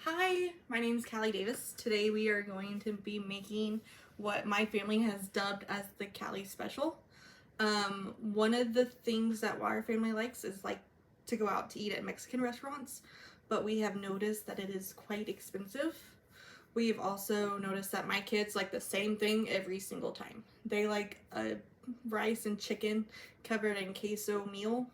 Hi, my name is Callie Davis. Today we are going to be making what my family has dubbed as the Callie Special. One of the things that our family likes is to go out to eat at Mexican restaurants, but we have noticed that it is quite expensive. We've also noticed that my kids like the same thing every single time. They like a rice and chicken covered in queso meal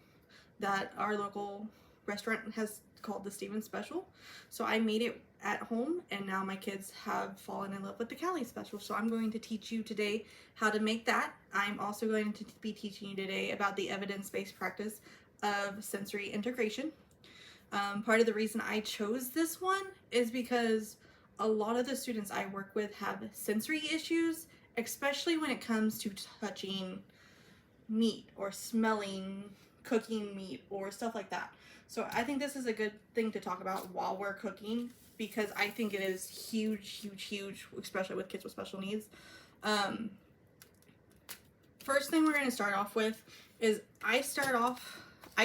that our local restaurant has called the Steven Special. So I made it at home, and now my kids have fallen in love with the Callie Special. So I'm going to teach you today how to make that. I'm also going to be teaching you today about the evidence-based practice of sensory integration. Part of the reason I chose this one is because a lot of the students I work with have sensory issues, especially when it comes to touching meat or smelling cooking meat or stuff like that. So I think this is a good thing to talk about while we're cooking, because I think it is huge, especially with kids with special needs. First thing we're going to start off with is I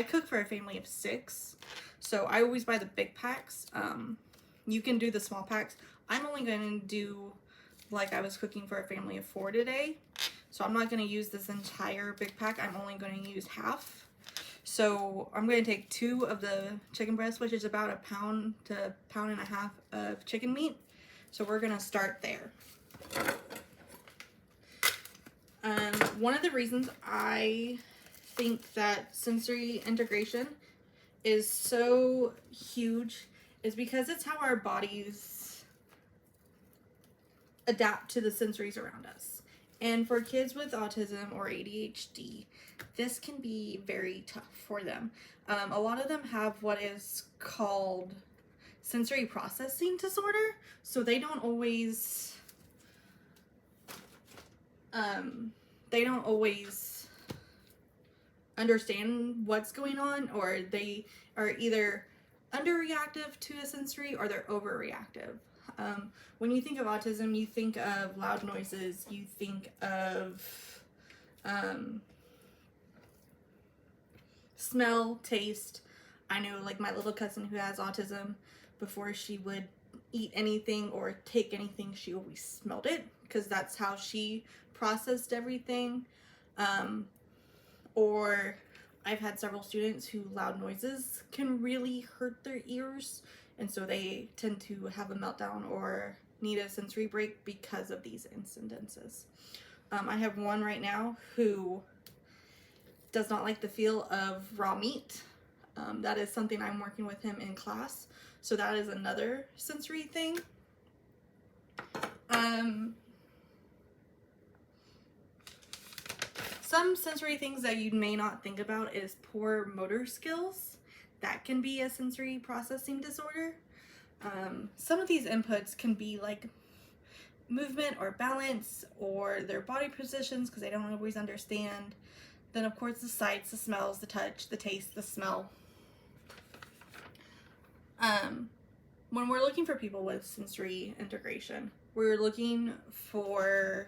cook for a family of 6, so I always buy the big packs. You can do the small packs. I'm only going to do like I was cooking for a family of 4 today, so I'm not going to use this entire big pack. I'm only going to use half. So I'm going to take 2 of the chicken breasts, which is about 1 pound to 1.5 pounds of chicken meat. So we're going to start there. One of the reasons I think that sensory integration is so huge is because it's how our bodies adapt to the sensories around us. And for kids with autism or ADHD, this can be very tough for them. A lot of them have what is called sensory processing disorder, so they don't always understand what's going on, or they are either underreactive to a sensory or they're overreactive. When you think of autism, you think of loud noises, you think of smell, taste. I know like my little cousin who has autism, before she would eat anything or take anything, she always smelled it because that's how she processed everything. Or I've had several students who loud noises can really hurt their ears, and so they tend to have a meltdown or need a sensory break because of these incidences. I have one right now who does not like the feel of raw meat. That is something I'm working with him in class, so that is another sensory thing. Some sensory things that you may not think about is poor motor skills. That can be a sensory processing disorder. Some of these inputs can be like movement or balance or their body positions, because they don't always understand. Then of course the sights, the smells, the touch, the taste, the smell. When we're looking for people with sensory integration, we're looking for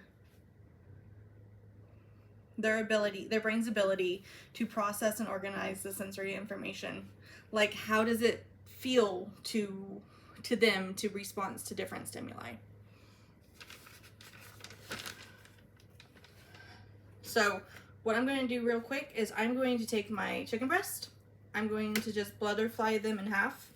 their brain's ability to process and organize the sensory information. Like, how does it feel to them to respond to different stimuli? So what I'm going to do real quick is I'm going to take my chicken breast. I'm going to just butterfly them in half,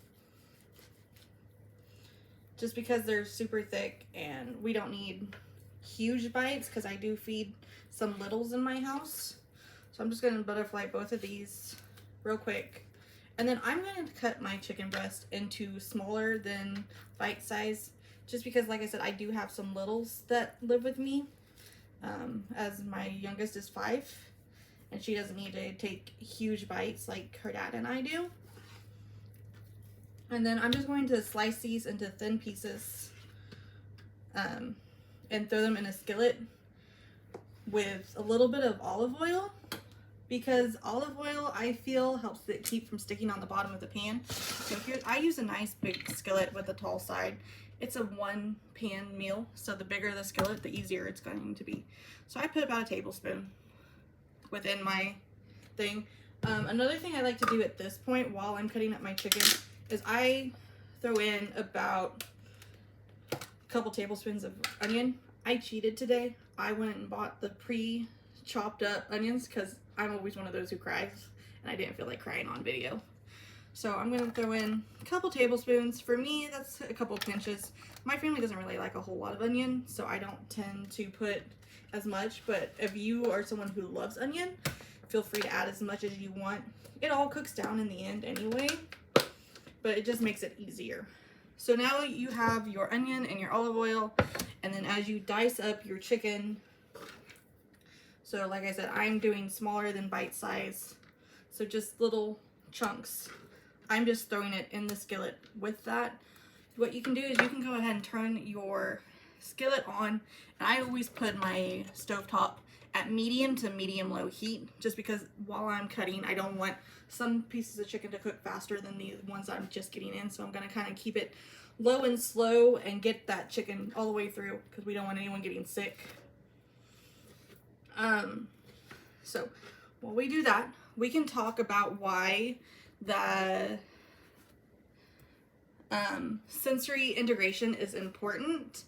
just because they're super thick and we don't need huge bites, because I do feed some littles in my house. So I'm just going to butterfly both of these real quick. And then I'm going to cut my chicken breast into smaller than bite size, just because, like I said, I do have some littles that live with me, as my youngest is 5, and she doesn't need to take huge bites like her dad and I do. And then I'm just going to slice these into thin pieces, and throw them in a skillet with a little bit of olive oil, because olive oil, I feel, helps it keep from sticking on the bottom of the pan. So here, I use a nice big skillet with a tall side. It's a 1-pan meal, so the bigger the skillet, the easier it's going to be. So I put about a tablespoon within my thing. Another thing I like to do at this point while I'm cutting up my chicken is I throw in about a couple tablespoons of onion. I cheated today. I went and bought the pre-chopped up onions because I'm always one of those who cries, and I didn't feel like crying on video. So I'm gonna throw in a couple tablespoons. For me, that's a couple pinches. My family doesn't really like a whole lot of onion, so I don't tend to put as much, but if you are someone who loves onion, feel free to add as much as you want. It all cooks down in the end anyway, but it just makes it easier. So now you have your onion and your olive oil, and then as you dice up your chicken, so like I said, I'm doing smaller than bite size, so just little chunks. I'm just throwing it in the skillet with that. What you can do is you can go ahead and turn your skillet on, and I always put my stovetop at medium to medium low heat, just because while I'm cutting, I don't want some pieces of chicken to cook faster than the ones I'm just getting in. So I'm gonna kind of keep it low and slow and get that chicken all the way through, because we don't want anyone getting sick. So while we do that, we can talk about why the sensory integration is important.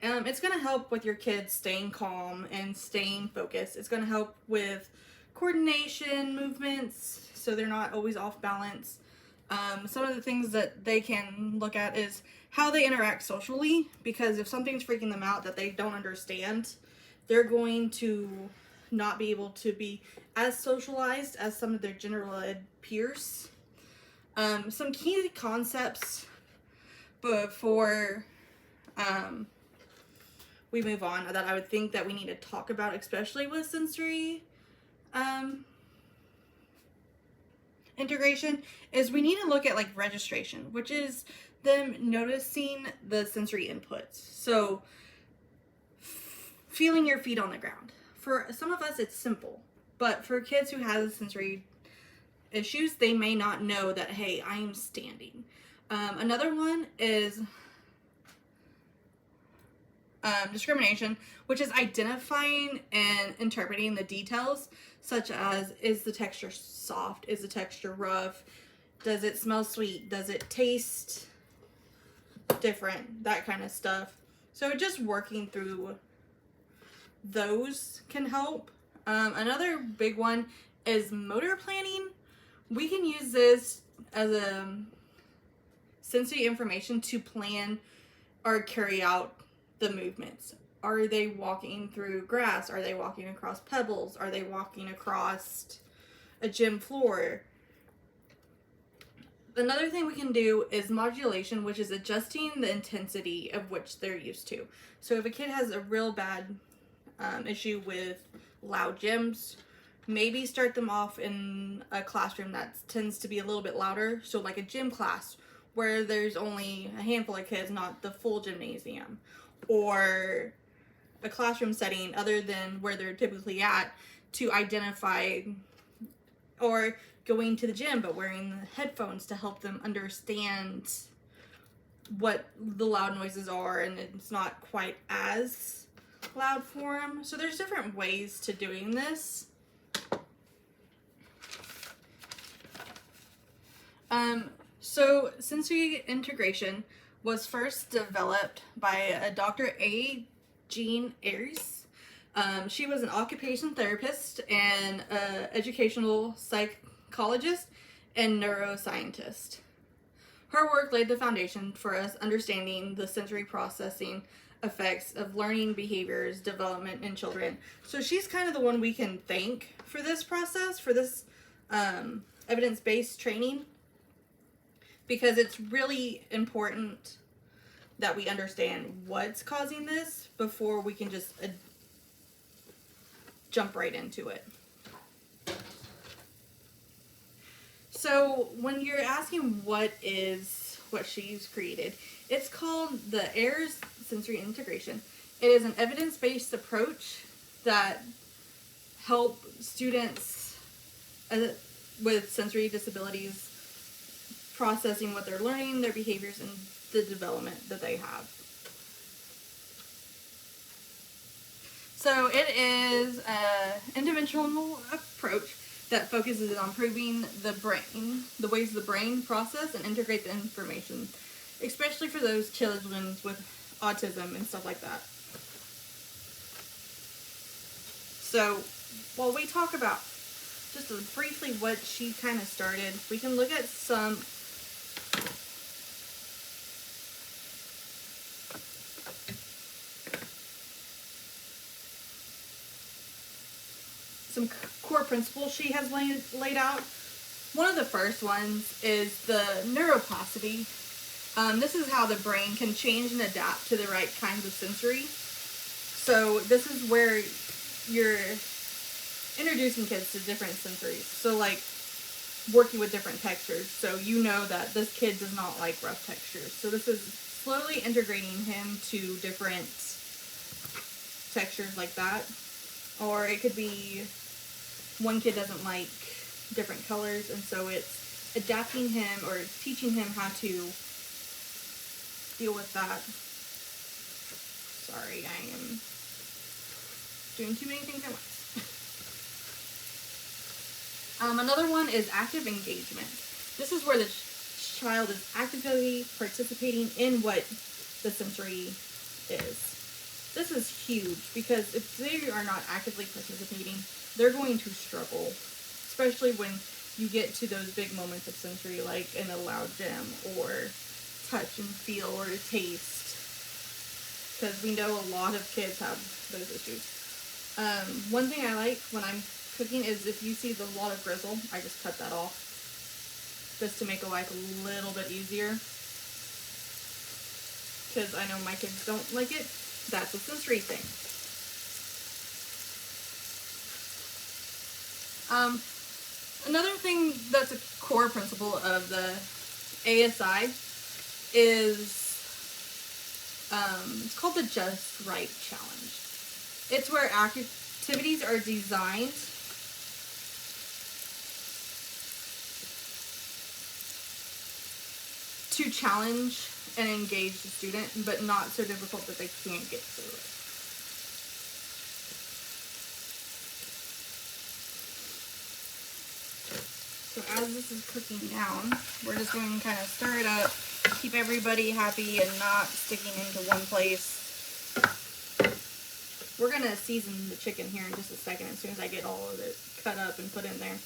It's going to help with your kids staying calm and staying focused. It's going to help with coordination, movements, so they're not always off balance. Some of the things that they can look at is how they interact socially, because if something's freaking them out that they don't understand, they're going to not be able to be as socialized as some of their general ed peers. Some key concepts before we move on that I would think that we need to talk about, especially with sensory integration, is we need to look at like registration, which is them noticing the sensory inputs. So feeling your feet on the ground. For some of us, it's simple, but for kids who have sensory issues, they may not know that, hey, I am standing. Another one is discrimination, which is identifying and interpreting the details, such as, is the texture soft? Is the texture rough? Does it smell sweet? Does it taste different? That kind of stuff. So just working through those can help. Another big one is motor planning. We can use this as a sensory information to plan or carry out the movements. Are they walking through grass? Are they walking across pebbles? Are they walking across a gym floor? Another thing we can do is modulation, which is adjusting the intensity of which they're used to. So if a kid has a real bad issue with loud gyms, maybe start them off in a classroom that tends to be a little bit louder. So like a gym class where there's only a handful of kids, not the full gymnasium, or a classroom setting other than where they're typically at, to identify, or going to the gym but wearing the headphones to help them understand what the loud noises are, and it's not quite as loud for them. So there's different ways to doing this. So sensory integration was first developed by a Dr. A. Jean Ayres. She was an occupational therapist and educational psychologist and neuroscientist. Her work laid the foundation for us understanding the sensory processing effects of learning behaviors development in children. So she's kind of the one we can thank for this process, for this evidence-based training, because it's really important that we understand what's causing this before we can just jump right into it. So when you're asking what she's created, it's called the Ayres Sensory Integration. It is an evidence-based approach that help students with sensory disabilities processing what they're learning, their behaviors, and the development that they have. So it is an interventional approach that focuses on improving the brain, the ways the brain process and integrate the information. especially for those children with autism and stuff like that. So while we talk about just briefly what she kind of started, we can look at some core principles she has laid out. One of the first ones is the neuroplasticity. This is how the brain can change and adapt to the right kinds of sensory. So this is where you're introducing kids to different sensories. So like working with different textures. So you know that this kid does not like rough textures. So this is slowly integrating him to different textures like that. Or it could be one kid doesn't like different colors, and so it's adapting him or teaching him how to deal with that. Sorry, I am doing too many things at once. Another one is active engagement. This is where the child is actively participating in what the sensory is. This is huge because if they are not actively participating, they're going to struggle, especially when you get to those big moments of sensory, like in a loud gym, or touch and feel, or taste, because we know a lot of kids have those issues. One thing I like when I'm cooking is if you see a lot of grizzle, I just cut that off, just to make life a little bit easier, because I know my kids don't like it. That's a sensory thing. Another thing that's a core principle of the ASI is it's called the Just Right Challenge. It's where activities are designed to challenge and engage the student, but not so difficult that they can't get through it. So as this is cooking down, we're just going to kind of stir it up, keep everybody happy and not sticking into one place. We're going to season the chicken here in just a second as soon as I get all of it cut up and put in there.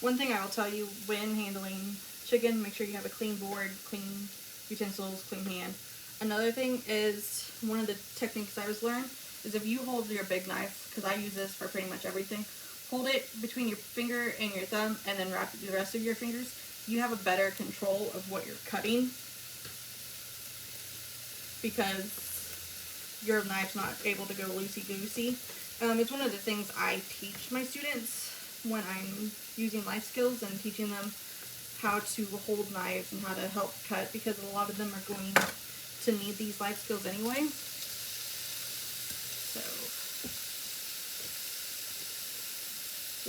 One thing I will tell you when handling chicken, make sure you have a clean board, clean utensils, clean hand. Another thing is, one of the techniques I was learned is if you hold your big knife, because I use this for pretty much everything, hold it between your finger and your thumb and then wrap the rest of your fingers, you have a better control of what you're cutting, because your knife's not able to go loosey-goosey. It's one of the things I teach my students when I'm using life skills and teaching them how to hold knives and how to help cut, because a lot of them are going to need these life skills anyway. So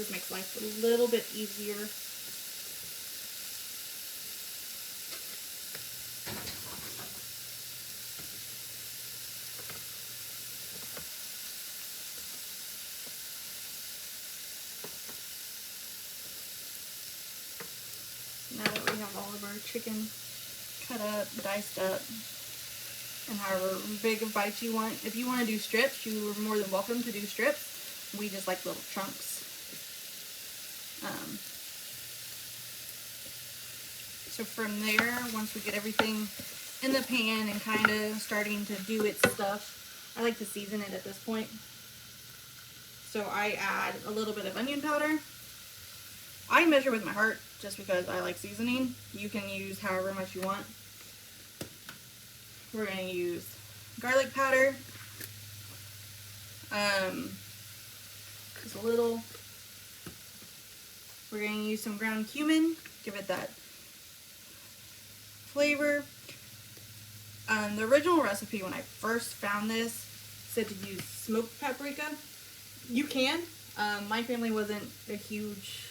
this makes life a little bit easier. Now that we have all of our chicken cut up, diced up, and however big of bites you want. If you want to do strips, you are more than welcome to do strips. We just like little chunks. So from there, once we get everything in the pan and kind of starting to do its stuff, I like to season it at this point. So I add a little bit of onion powder. I measure with my heart just because I like seasoning. You can use however much you want. We're going to use garlic powder. Just a little. We're going to use some ground cumin. Give it that flavor. The original recipe when I first found this said to use smoked paprika. You can. My family wasn't a huge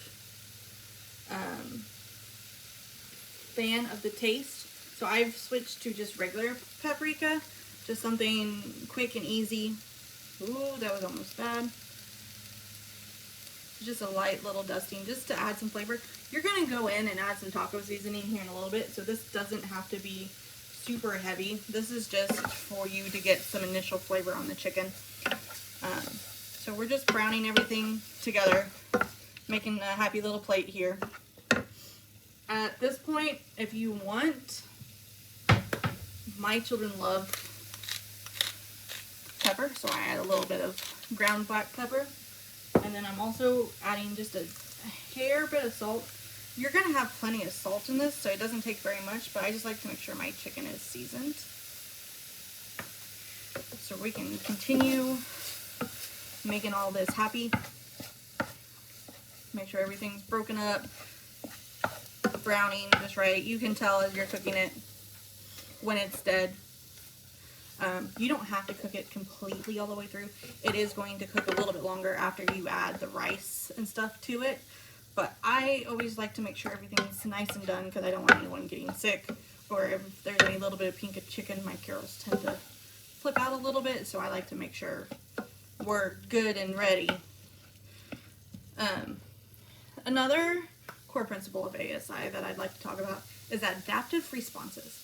fan of the taste, so I've switched to just regular paprika, just something quick and easy. Ooh, that was almost bad. just a light little dusting just to add some flavor. You're going to go in and add some taco seasoning here in a little bit, so this doesn't have to be super heavy. This is just for you to get some initial flavor on the chicken. So we're just browning everything together, making a happy little plate here. At this point, if you want, my children love pepper, so I add a little bit of ground black pepper. And then I'm also adding just a hair bit of salt. You're going to have plenty of salt in this, so it doesn't take very much, but I just like to make sure my chicken is seasoned. So we can continue making all this happy. Make sure everything's broken up, browning just right. You can tell as you're cooking it when it's dead. You don't have to cook it completely all the way through. It is going to cook a little bit longer after you add the rice and stuff to it. But I always like to make sure everything's nice and done because I don't want anyone getting sick. Or if there's any little bit of pink of chicken, my Carols tend to flip out a little bit. So I like to make sure we're good and ready. Another core principle of ASI that I'd like to talk about is adaptive responses.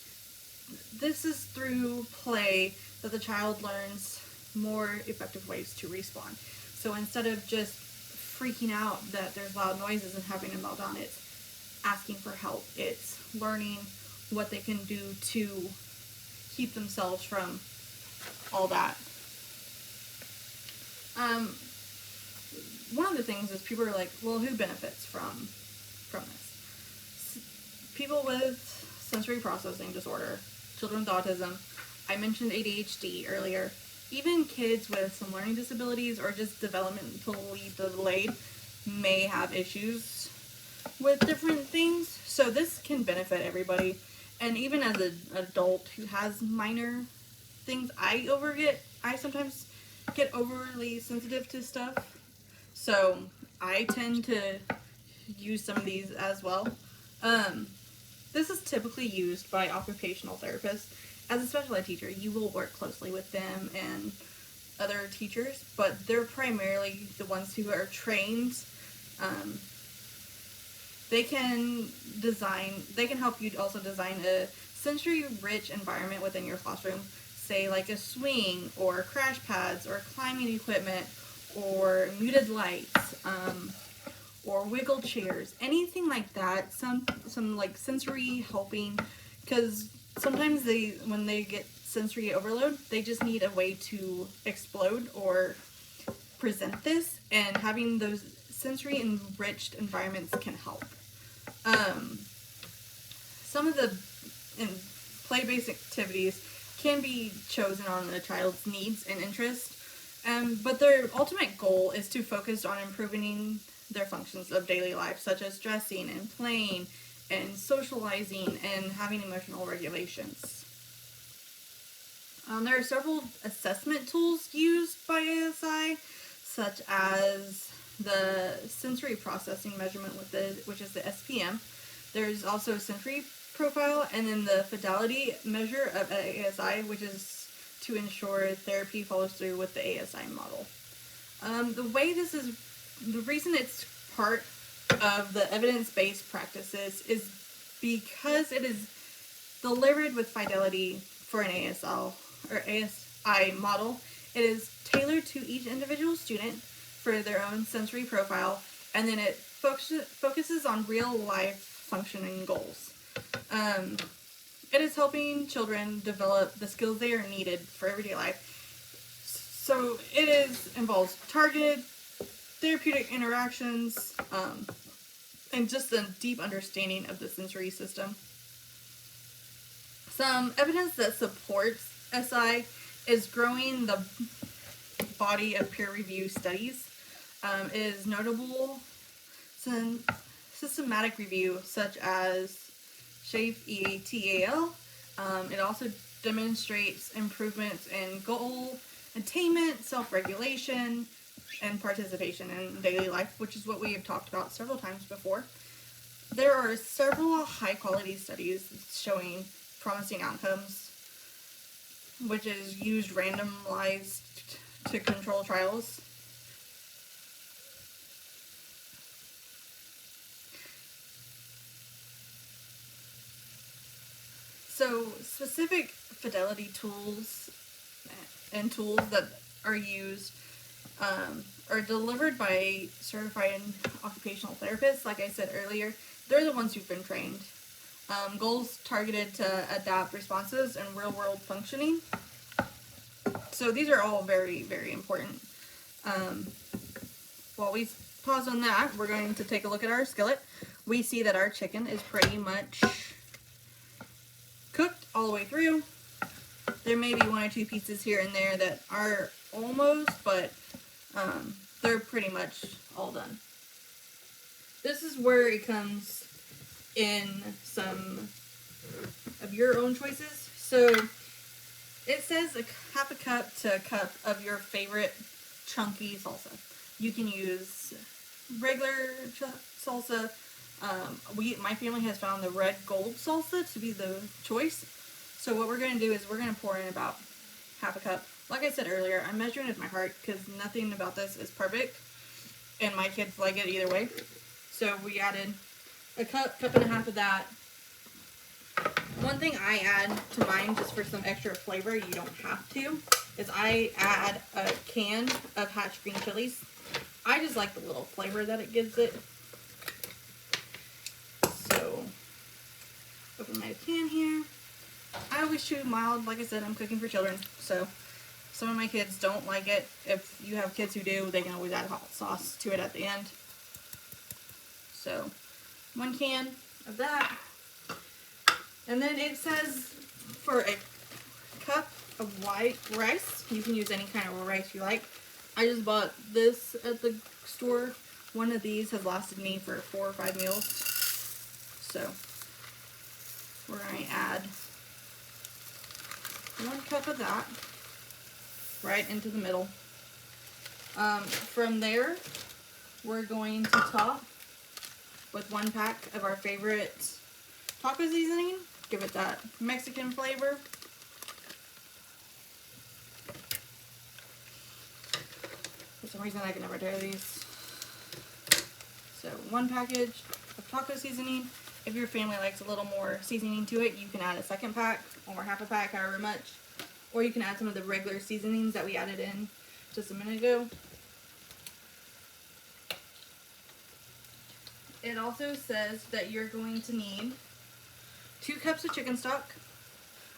This is through play that the child learns more effective ways to respond. So instead of just freaking out that there's loud noises and having a meltdown, it's asking for help. It's learning what they can do to keep themselves from all that. One of the things is people are like, well, who benefits from this? People with sensory processing disorder, children with autism. I mentioned ADHD earlier. Even kids with some learning disabilities or just developmentally delayed may have issues with different things. So this can benefit everybody. And even as an adult who has minor things, I sometimes get overly sensitive to stuff. So I tend to use some of these as well. This is typically used by occupational therapists. As a special ed teacher, you will work closely with them and other teachers, but they're primarily the ones who are trained. They can help you also design a sensory-rich environment within your classroom, say like a swing or crash pads or climbing equipment or muted lights, or wiggle chairs, anything like that, some like sensory helping, because sometimes when they get sensory overload, they just need a way to explode or present this, and having those sensory enriched environments can help. Some of the play-based activities can be chosen on the child's needs and interests, but their ultimate goal is to focus on improving their functions of daily life, such as dressing and playing and socializing and having emotional regulations. There are several assessment tools used by ASI, such as the sensory processing measurement which is the SPM. There's also a sensory profile, and then the fidelity measure of ASI, which is to ensure therapy follows through with the ASI model. The reason it's part of the evidence-based practices is because it is delivered with fidelity for an ASL or ASI model. It is tailored to each individual student for their own sensory profile, and then it focuses on real-life functioning goals. It is helping children develop the skills they are needed for everyday life. So it involves targeted therapeutic interactions, and just a deep understanding of the sensory system. Some evidence that supports SI is growing the body of peer-reviewed studies. It is notable systematic review such as SHAPE EATAL. It also demonstrates improvements in goal attainment, self-regulation, and participation in daily life, which is what we have talked about several times before. There are several high-quality studies showing promising outcomes, which is used randomized to control trials. So specific fidelity tools and tools that are used are delivered by certified occupational therapists. Like I said earlier, they're the ones who've been trained. Goals targeted to adapt responses and real-world functioning. So these are all very, very important. While we pause on that, we're going to take a look at our skillet. We see that our chicken is pretty much cooked all the way through. There may be one or two pieces here and there that are almost, but they're pretty much all done. This is where it comes in some of your own choices. So it says half a cup to a cup of your favorite chunky salsa. You can use regular salsa. My family has found the red gold salsa to be the choice. So what we're going to do is we're going to pour in about half a cup. Like I said earlier, I'm measuring with my heart because nothing about this is perfect. And my kids like it either way. So we added a cup and a half of that. One thing I add to mine just for some extra flavor, you don't have to, is I add a can of hatch green chilies. I just like the little flavor that it gives it. So, open my can here. I always choose mild. Like I said, I'm cooking for children, so some of my kids don't like it. If you have kids who do, they can always add hot sauce to it at the end. So, 1 can of that. And then it says for a cup of white rice, you can use any kind of rice you like. I just bought this at the store. One of these has lasted me for 4 or 5 meals. So we're going to add 1 cup of that right into the middle. From there, we're going to top with 1 pack of our favorite taco seasoning. Give it that Mexican flavor. For some reason I can never do these. So 1 package of taco seasoning. If your family likes a little more seasoning to it, you can add a 2nd pack or half a pack, however much. Or you can add some of the regular seasonings that we added in just a minute ago. It also says that you're going to need 2 cups of chicken stock.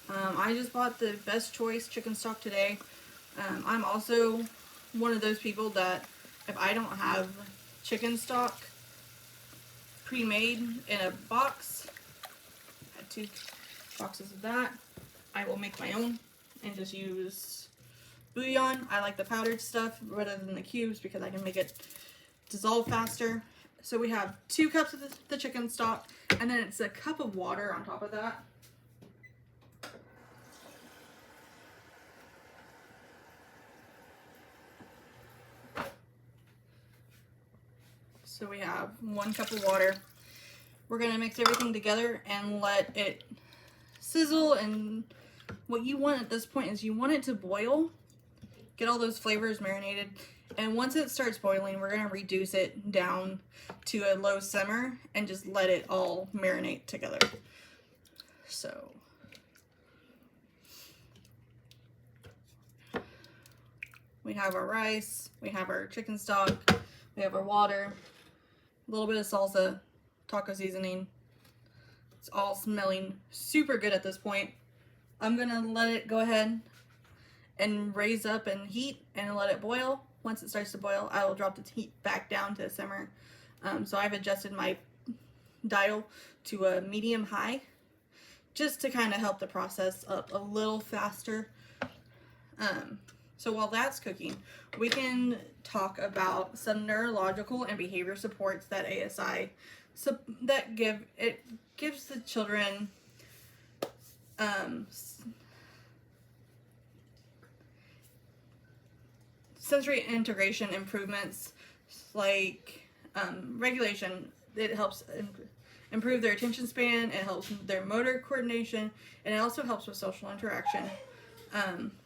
I just bought the Best Choice chicken stock today. I'm also one of those people that if I don't have chicken stock pre-made in a box, I had 2 boxes of that, I will make my own and just use bouillon. I like the powdered stuff rather than the cubes because I can make it dissolve faster. So we have 2 cups of the chicken stock, and then it's a cup of water on top of that. So we have 1 cup of water. We're going to mix everything together and let it sizzle. And what you want at this point is you want it to boil, get all those flavors marinated. And once it starts boiling, we're going to reduce it down to a low simmer and just let it all marinate together. So we have our rice, we have our chicken stock, we have our water, a little bit of salsa, taco seasoning. It's all smelling super good at this point. I'm going to let it go ahead and raise up and heat and let it boil. Once it starts to boil, I will drop the heat back down to a simmer. So I've adjusted my dial to a medium high just to kind of help the process up a little faster. So while that's cooking, we can talk about some neurological and behavior supports that ASI gives the children sensory integration improvements like regulation. It helps improve their attention span, it helps their motor coordination, and it also helps with social interaction.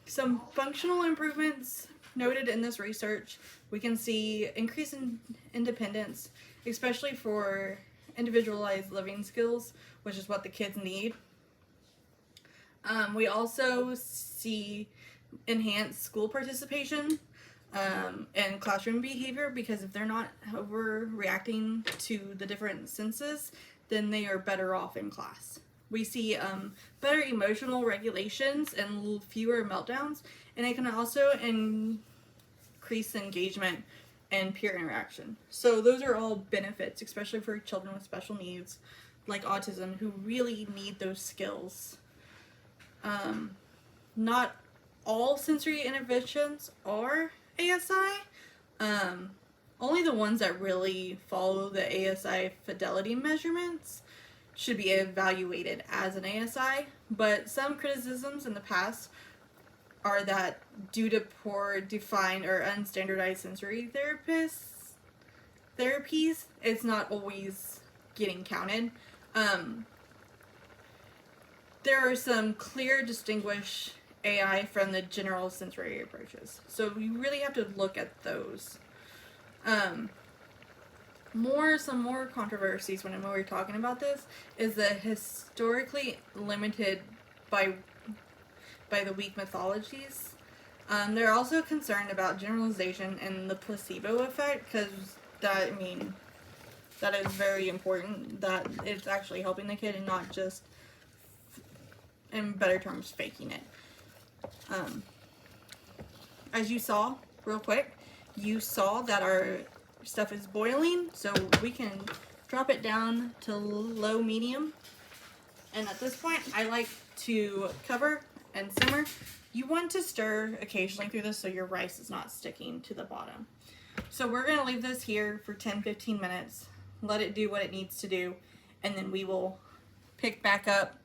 Some functional improvements noted in this research, we can see increase in independence, especially for individualized living skills, which is what the kids need. We also see enhanced school participation and classroom behavior, because if they're not overreacting to the different senses, then they are better off in class. We see better emotional regulations and fewer meltdowns, and it can also increase engagement and peer interaction. So those are all benefits, especially for children with special needs like autism, who really need those skills. Not all sensory interventions are ASI. Only the ones that really follow the ASI fidelity measurements should be evaluated as an ASI, but some criticisms in the past are that due to poor defined or unstandardized sensory therapies, it's not always getting counted. There are some clear distinguish AI from the general sensory approaches, so we really have to look at those. Some more controversies when we're talking about this is the historically limited by the weak mythologies. They're also concerned about generalization and the placebo effect, because that is very important, that it's actually helping the kid and not just, in better terms, faking it. As you saw, real quick, you saw that our stuff is boiling, so we can drop it down to low medium. And at this point, I like to cover and simmer. You want to stir occasionally through this so your rice is not sticking to the bottom. So we're going to leave this here for 10-15 minutes, let it do what it needs to do, and then we will pick back up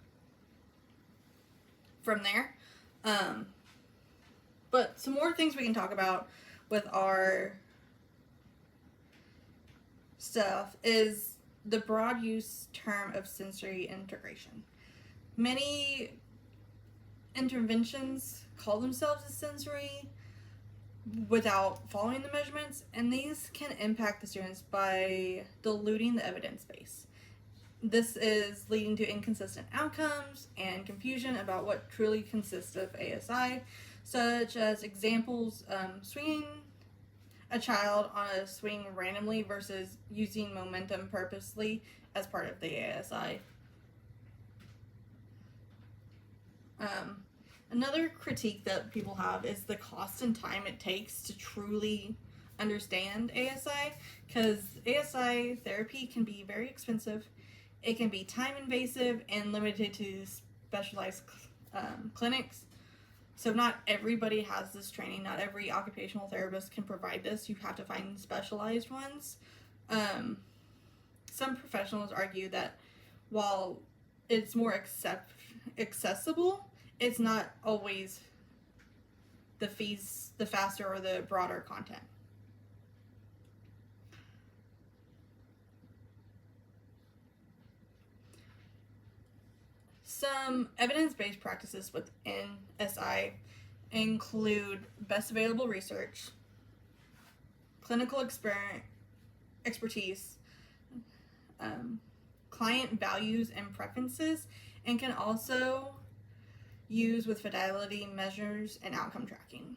from there. But some more things we can talk about with our stuff is the broad use term of sensory integration. Many interventions call themselves as sensory without following the measurements, and these can impact the students by diluting the evidence base. This is leading to inconsistent outcomes and confusion about what truly consists of ASI, such as examples, swinging a child on a swing randomly versus using momentum purposely as part of the ASI. Another critique that people have is the cost and time it takes to truly understand ASI, because ASI therapy can be very expensive. It can be time invasive and limited to specialized clinics. So not everybody has this training. Not every occupational therapist can provide this. You have to find specialized ones. Some professionals argue that while it's more accessible, it's not always the faster or the broader content. Some evidence-based practices within SI include best available research, clinical expertise, client values and preferences, and can also use with fidelity measures and outcome tracking.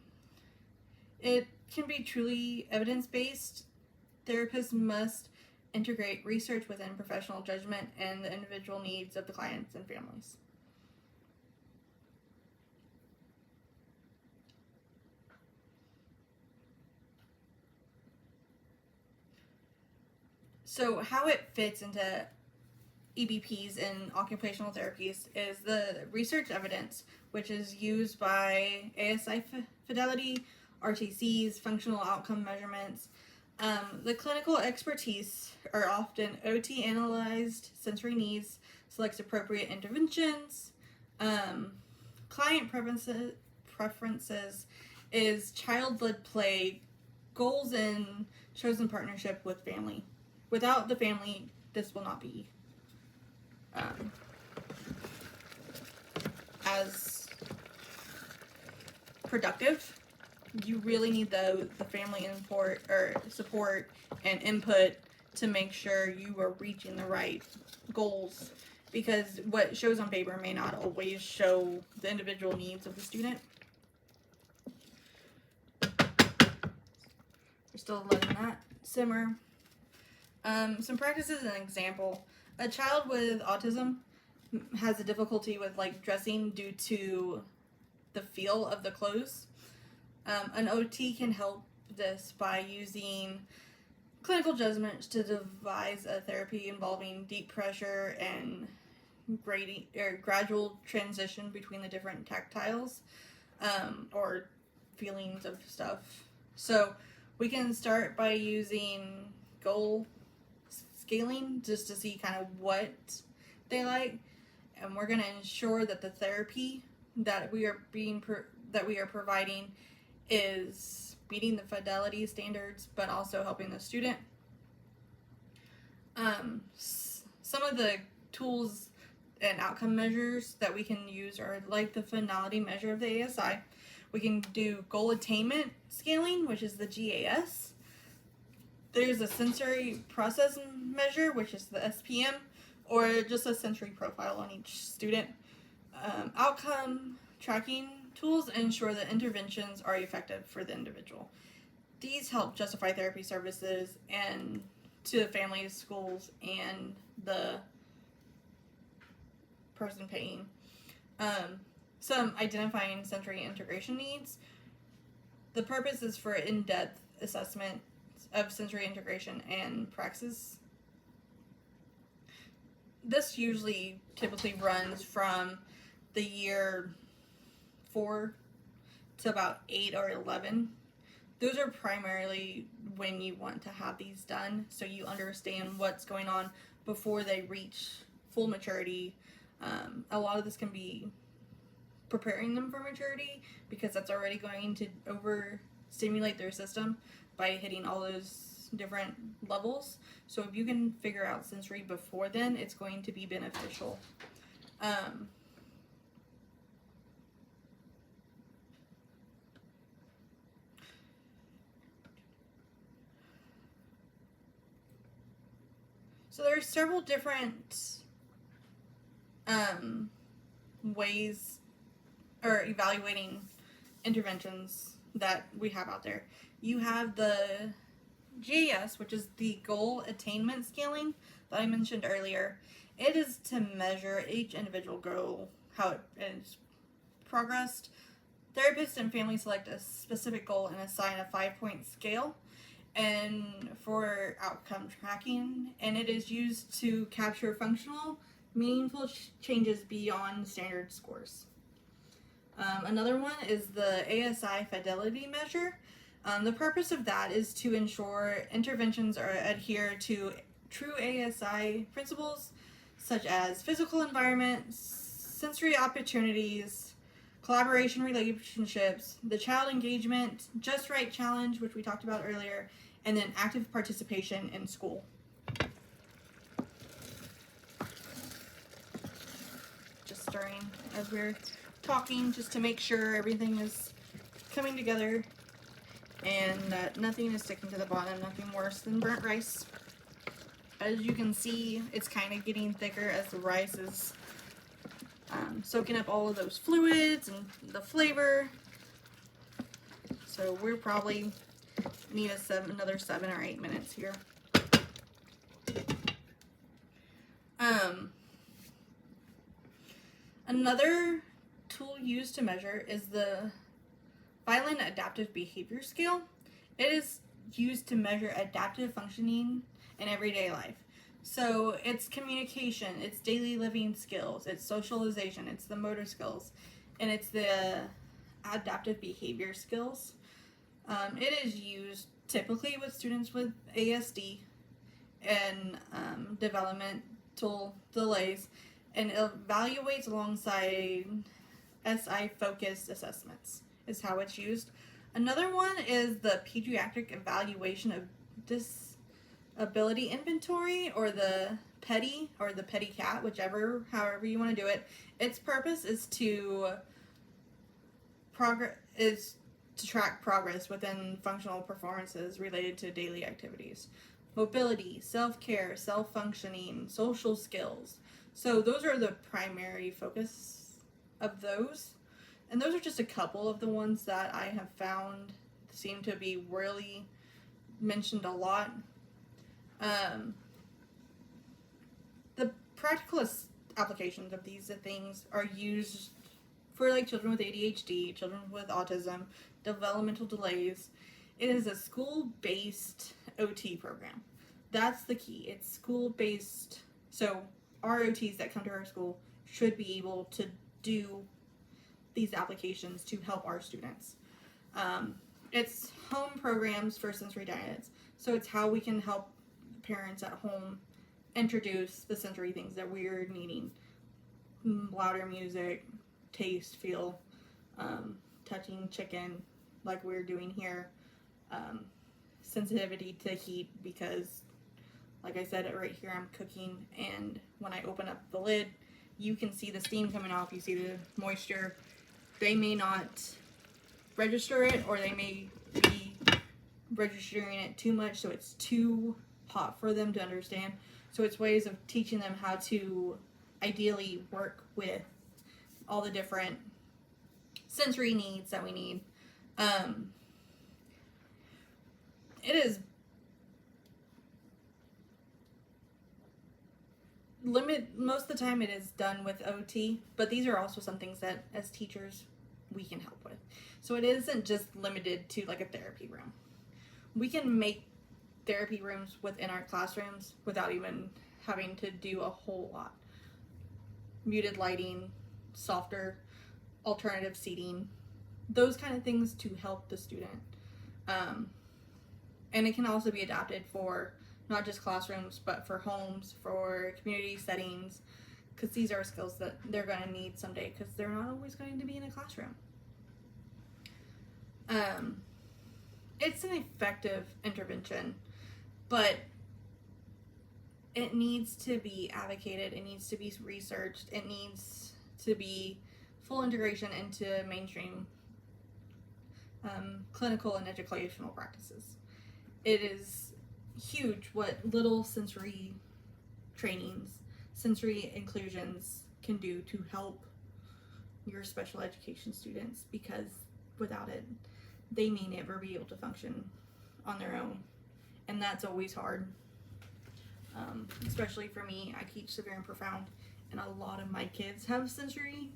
It can be truly evidence-based. Therapists must integrate research within professional judgment and the individual needs of the clients and families. So how it fits into EBPs and occupational therapies is the research evidence, which is used by ASI fidelity, RTCs, functional outcome measurements. The clinical expertise are often OT analyzed sensory needs, selects appropriate interventions. Client preferences is child-led play, goals in chosen partnership with family. Without the family, this will not be as productive. You really need the family support and input to make sure you are reaching the right goals because what shows on paper may not always show the individual needs of the student. We're still letting that simmer. Some practices and example. A child with autism has a difficulty with like dressing due to the feel of the clothes. An OT can help this by using clinical judgments to devise a therapy involving deep pressure and gradual transition between the different tactiles or feelings of stuff. So we can start by using goal scaling just to see kind of what they like, and we're going to ensure that the therapy that we are providing is meeting the fidelity standards, but also helping the student. Some of the tools and outcome measures that we can use are like the finality measure of the ASI. We can do goal attainment scaling, which is the GAS. There's a sensory process measure, which is the SPM, or just a sensory profile on each student. Outcome tracking tools ensure that interventions are effective for the individual. These help justify therapy services and to families, schools, and the person paying. Some identifying sensory integration needs. The purpose is for in-depth assessment of sensory integration and praxis. This usually typically runs from the year 4 to about 8 or 11. Those are primarily when you want to have these done, so you understand what's going on before they reach full maturity. A lot of this can be preparing them for maturity, because that's already going to overstimulate their system by hitting all those different levels. So if you can figure out sensory before then, it's going to be beneficial. So there are several different ways or evaluating interventions that we have out there. You have the GAS, which is the goal attainment scaling that I mentioned earlier. It is to measure each individual goal, how it is progressed. Therapists and families select a specific goal and assign a 5-point scale and for outcome tracking, and it is used to capture functional, meaningful changes beyond standard scores. Another one is the ASI fidelity measure. The purpose of that is to ensure interventions are adhere to true ASI principles, such as physical environment, sensory opportunities, collaboration relationships, the child engagement, just right challenge, which we talked about earlier, and then active participation in school. Just stirring as we're talking, just to make sure everything is coming together and that nothing is sticking to the bottom, nothing worse than burnt rice. As you can see, it's kind of getting thicker as the rice is soaking up all of those fluids and the flavor. So we're probably need another 7 or 8 minutes here. Another tool used to measure is the Violent Adaptive Behavior Scale. It is used to measure adaptive functioning in everyday life. So it's communication, it's daily living skills, it's socialization, it's the motor skills, and it's the adaptive behavior skills. It is used typically with students with ASD and developmental delays, and it evaluates alongside SI-focused assessments is how it's used. Another one is the Pediatric Evaluation of Disability Inventory, or the PEDI, or the PEDI-CAT, however you want to do it. Its purpose is to track progress within functional performances related to daily activities. Mobility, self-care, self-functioning, social skills, So those are the primary focus of those. And those are just a couple of the ones that I have found seem to be really mentioned a lot. The practical applications of these things are used for like children with ADHD, children with autism, developmental delays. It is a school-based OT program. That's the key. It's school-based. So our OTs that come to our school should be able to do these applications to help our students. It's home programs for sensory diets. So it's how we can help parents at home introduce the sensory things that we're needing. Louder music, taste, feel, touching chicken like we're doing here, sensitivity to heat, because like I said, right here I'm cooking, and when I open up the lid, you can see the steam coming off, you see the moisture. They may not register it, or they may be registering it too much, so it's too hot for them to understand. So it's ways of teaching them how to ideally work with all the different sensory needs that we need. It is most of the time it is done with OT, but these are also some things that as teachers we can help with. So it isn't just limited to like a therapy room. We can make therapy rooms within our classrooms without even having to do a whole lot. Muted lighting, softer alternative seating, those kind of things to help the student. And it can also be adapted for not just classrooms, but for homes, for community settings, because these are skills that they're going to need someday, because they're not always going to be in a classroom. It's an effective intervention, but it needs to be advocated, it needs to be researched, it needs to be full integration into mainstream clinical and educational practices. It is huge what little sensory trainings, sensory inclusions can do to help your special education students, because without it, they may never be able to function on their own, and that's always hard. Especially for me, I teach severe and profound, and a lot of my kids have sensory,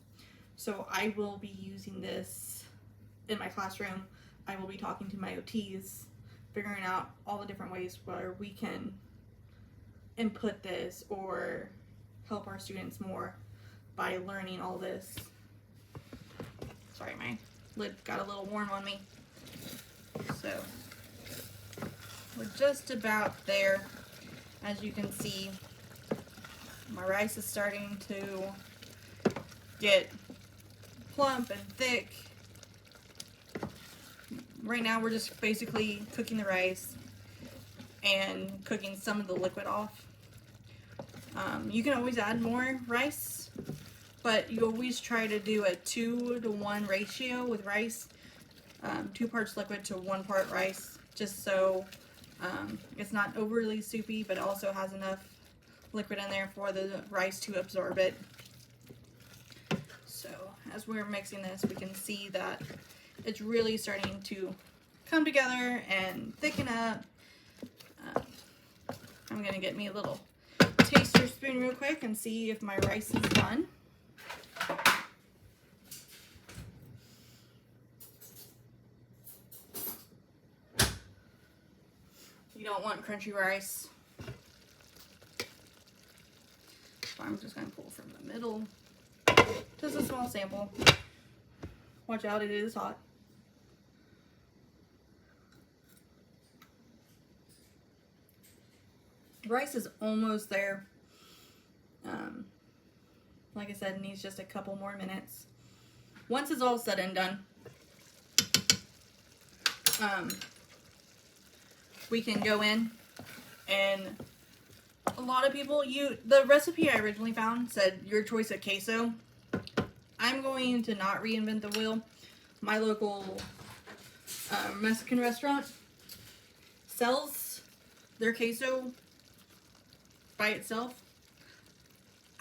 so I will be using this in my classroom. I will be talking to my OTs, figuring out all the different ways where we can input this or help our students more by learning all this. Sorry, my lid got a little warm on me. So we're just about there. As you can see, my rice is starting to get plump and thick. Right now we're just basically cooking the rice and cooking some of the liquid off. You can always add more rice, but you always try to do a 2-to-1 ratio with rice. 2 parts liquid to 1 part rice, just so it's not overly soupy, but it also has enough liquid in there for the rice to absorb it. So as we're mixing this, we can see that it's really starting to come together and thicken up. I'm gonna get me a little taster spoon real quick and see if my rice is done. You don't want crunchy rice, so I'm just gonna pull from the middle. Just a small sample. Watch out, it is hot. Rice is almost there. Like I said, it needs just a couple more minutes. Once it's all said and done, we can go in, and a lot of people, the recipe I originally found said your choice of queso. I'm going to not reinvent the wheel. My local Mexican restaurant sells their queso by itself.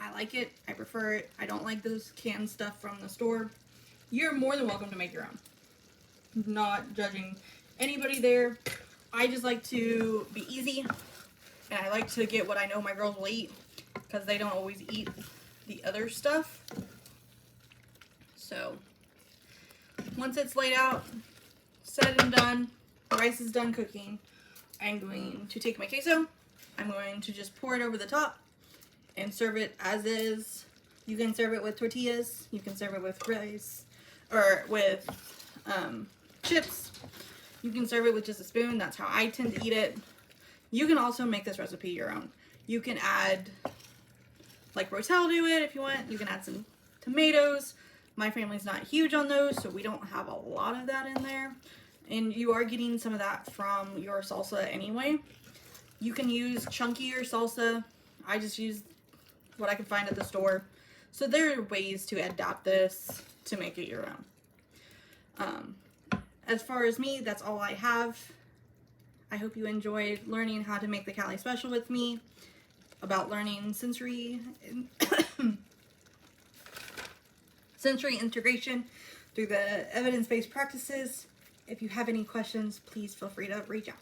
I like it. I prefer it. I don't like those canned stuff from the store. You're more than welcome to make your own. Not judging anybody there. I just like to be easy, and I like to get what I know my girls will eat because they don't always eat the other stuff. So once it's laid out, said and done, the rice is done cooking, I'm going to take my queso. I'm going to just pour it over the top and serve it as is. You can serve it with tortillas. You can serve it with rice or with chips. You can serve it with just a spoon. That's how I tend to eat it. You can also make this recipe your own. You can add like rotel to it if you want. You can add some tomatoes. My family's not huge on those, so we don't have a lot of that in there. And you are getting some of that from your salsa anyway. You can use chunkier salsa. I just use what I can find at the store. So there are ways to adapt this to make it your own. As far as me, that's all I have. I hope you enjoyed learning how to make the Callie special with me, about learning sensory integration through the evidence-based practices. If you have any questions, please feel free to reach out.